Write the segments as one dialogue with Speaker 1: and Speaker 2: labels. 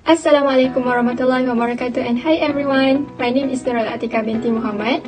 Speaker 1: Assalamualaikum warahmatullahi wabarakatuh, and hi everyone. My name is Nurul Binti Mohamad.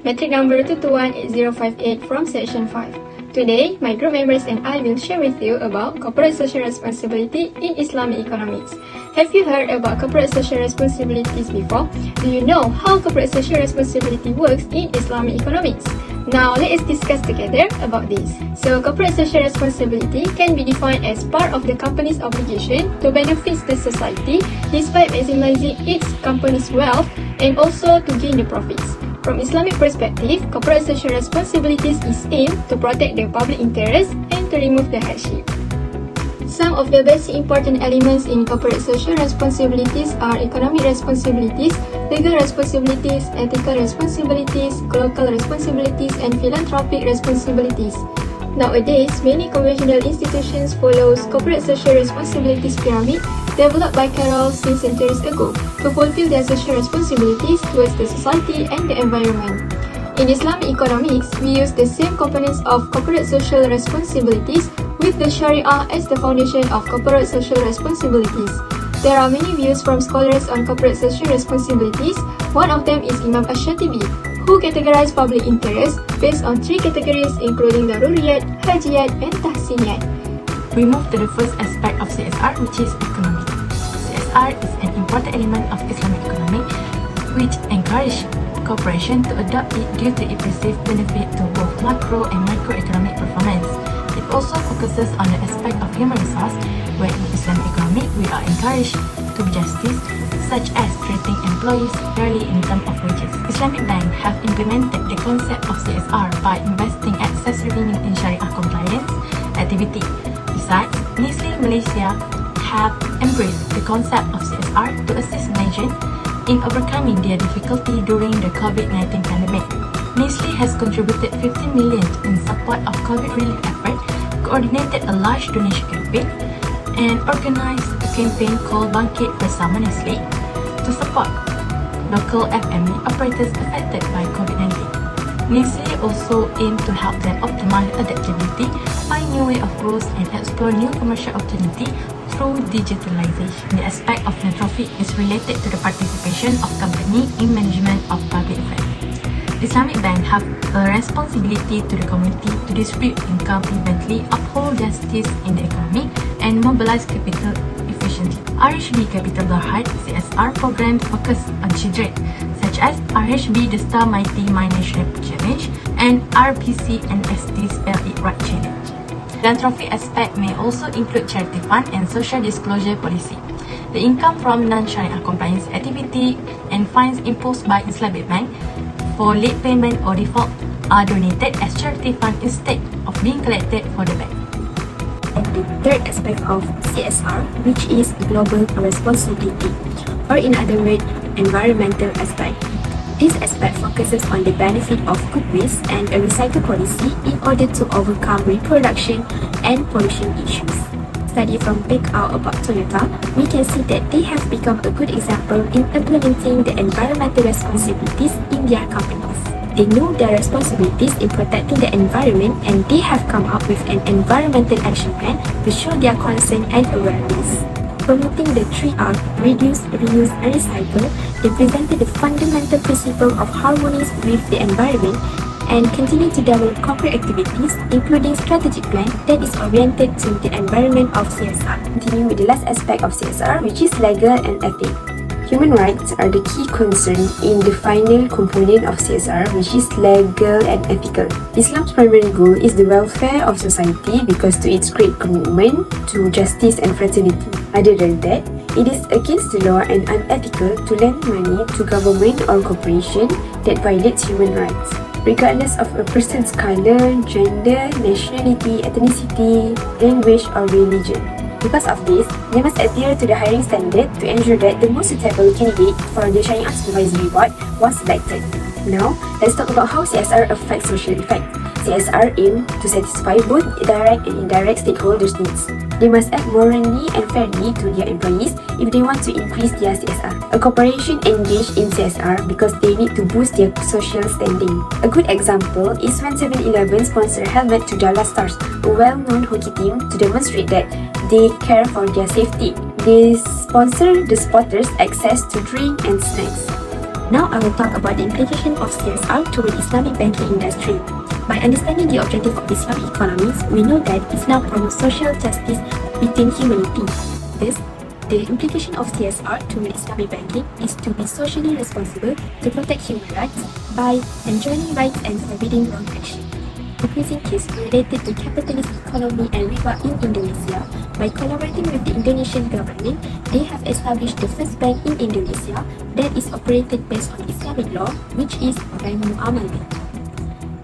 Speaker 1: Metric number 2218058 from section 5. Today, my group members and I will share with you about corporate social responsibility in Islamic economics. Have you heard about corporate social responsibilities before? Do you know how corporate social responsibility works in Islamic economics? Now, let us discuss together about this. So, corporate social responsibility can be defined as part of the company's obligation to benefit the society despite maximizing its company's wealth and also to gain the profits. From Islamic perspective, corporate social responsibilities is aimed to protect the public interest and to remove the hardship. Some of the basic important elements in corporate social responsibilities are economic responsibilities, legal responsibilities, ethical responsibilities, local responsibilities, and philanthropic responsibilities. Nowadays, many conventional institutions follow corporate social responsibilities pyramid developed by Carol since centuries ago to fulfill their social responsibilities towards the society and the environment. In Islamic economics, we use the same components of corporate social responsibilities with the Sharia as the foundation of corporate social responsibilities. There are many views from scholars on corporate social responsibilities. One of them is Imam Ash-Shatibi, who categorized public interest based on three categories including Daruriyat, Hajiyat, and Tahsiniyat.
Speaker 2: We move to the first aspect of CSR, which is economic. CSR is an important element of Islamic economy, which encourages corporation to adopt it due to its perceived benefit to both macro and microeconomic performance. It also focuses on the aspect of human resource, where in Islamic economy we are encouraged to justice, such as treating employees fairly in terms of wages. Islamic Bank have implemented the concept of CSR by investing excess revenue in Sharia compliance activity. Besides, Nestle Malaysia have embraced the concept of CSR to assist Malaysians in overcoming their difficulty during the COVID-19 pandemic. Nestle has contributed 15 million in support of COVID relief effort, coordinated a large donation campaign, and organized a campaign called Bangkit Bersama Nestle to support local FME operators affected by COVID-19. Nestle also aimed to help them optimize adaptability, find new way of growth, and explore new commercial opportunity through digitalization. The aspect of philanthropy is related to the participation of company in management of public affairs. Islamic Bank have a responsibility to the community to distribute income evenly, uphold justice in the economy, and mobilize capital efficiently. RHB Capital Berhad CSR programs focus on children, such as RHB The Star Mighty My National Challenge and RPC and ST Spell It Right Challenge. Philanthropy aspect may also include charity fund and social disclosure policy. The income from non-Sharia compliance activity and fines imposed by Islamic Bank for late payment or default are donated as charity fund instead of being collected for the bank.
Speaker 3: And the third aspect of CSR, which is global responsibility, or in other words, environmental aspect. This aspect focuses on the benefit of good waste and a recycle policy in order to overcome reproduction and pollution issues. Study from Out about Toyota, we can see that they have become a good example in implementing the environmental responsibilities in their companies. They know their responsibilities in protecting the environment, and they have come up with an environmental action plan to show their concern and awareness. Promoting the 3R, reduce, reuse, and recycle, they presented the fundamental principle of harmony with the environment and continue to develop corporate activities, including strategic plan that is oriented to the environment of CSR. Continue with the last aspect of CSR, which is legal and ethics. Human rights are the key concern in the final component of CSR, which is legal and ethical. Islam's primary goal is the welfare of society because to its great commitment to justice and fraternity. Other than that, it is against the law and unethical to lend money to government or corporation that violates human rights, regardless of a person's color, gender, nationality, ethnicity, language, or religion. Because of this, they must adhere to the hiring standard to ensure that the most suitable candidate for the Sharia Supervisory Board was selected. Now, let's talk about how CSR affects social effect. CSR aim to satisfy both direct and indirect stakeholders' needs. They must act morally and fairly to their employees if they want to increase their CSR. A corporation engaged in CSR because they need to boost their social standing. A good example is when 7-Eleven sponsored helmet to Dallas Stars, a well-known hockey team, to demonstrate that they care for their safety. They sponsor the spotters access to drink and snacks. Now I will talk about the implication of CSR to the Islamic banking industry. By understanding the objective of Islamic economics, we know that Islam promotes social justice within humanity. Thus, the implication of CSR to Islamic banking is to be socially responsible to protect human rights by enjoining rights and forbidding wrong action. Increasing case related to capitalist economy and riba in Indonesia, by collaborating with the Indonesian government, they have established the first bank in Indonesia that is operated based on Islamic law, which is Bank Mohamad.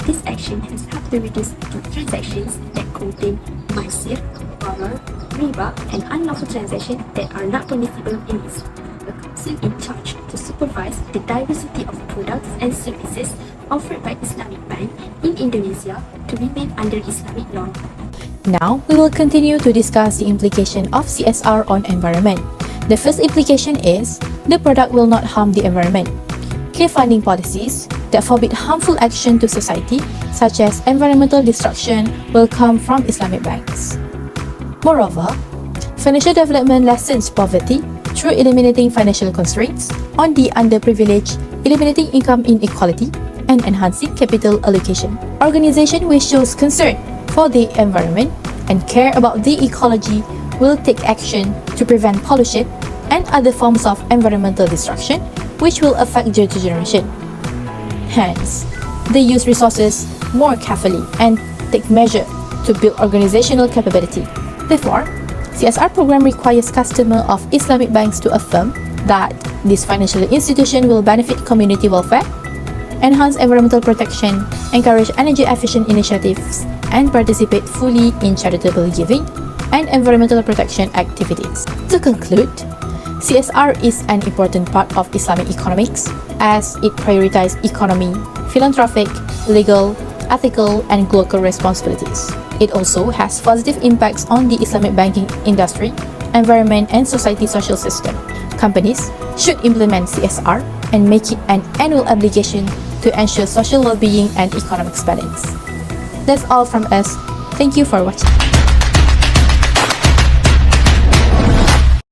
Speaker 3: This action has helped to reduce the transactions that contain maisir, gharar, riba, and unlawful transactions that are not permissible in Islam. The council in charge to supervise the diversity of products and services offered by Islamic Bank in Indonesia to remain under Islamic law.
Speaker 2: Now, we will continue to discuss the implication of CSR on environment. The first implication is the product will not harm the environment. Clear funding policies that forbid harmful action to society, such as environmental destruction, will come from Islamic banks. Moreover, financial development lessens poverty through eliminating financial constraints on the underprivileged, eliminating income inequality, and enhancing capital allocation. Organizations which shows concern for the environment and care about the ecology will take action to prevent pollution and other forms of environmental destruction which will affect their generation. Hence, they use resources more carefully and take measure to build organizational capability. Therefore, CSR program requires customers of Islamic banks to affirm that this financial institution will benefit community welfare, enhance environmental protection, encourage energy-efficient initiatives, and participate fully in charitable giving and environmental protection activities. To conclude, CSR is an important part of Islamic economics as it prioritizes economy, philanthropic, legal, ethical, and global responsibilities. It also has positive impacts on the Islamic banking industry, environment, and society social system. Companies should implement CSR and make it an annual obligation to ensure social well-being and economic balance. That's all from us. Thank you for watching.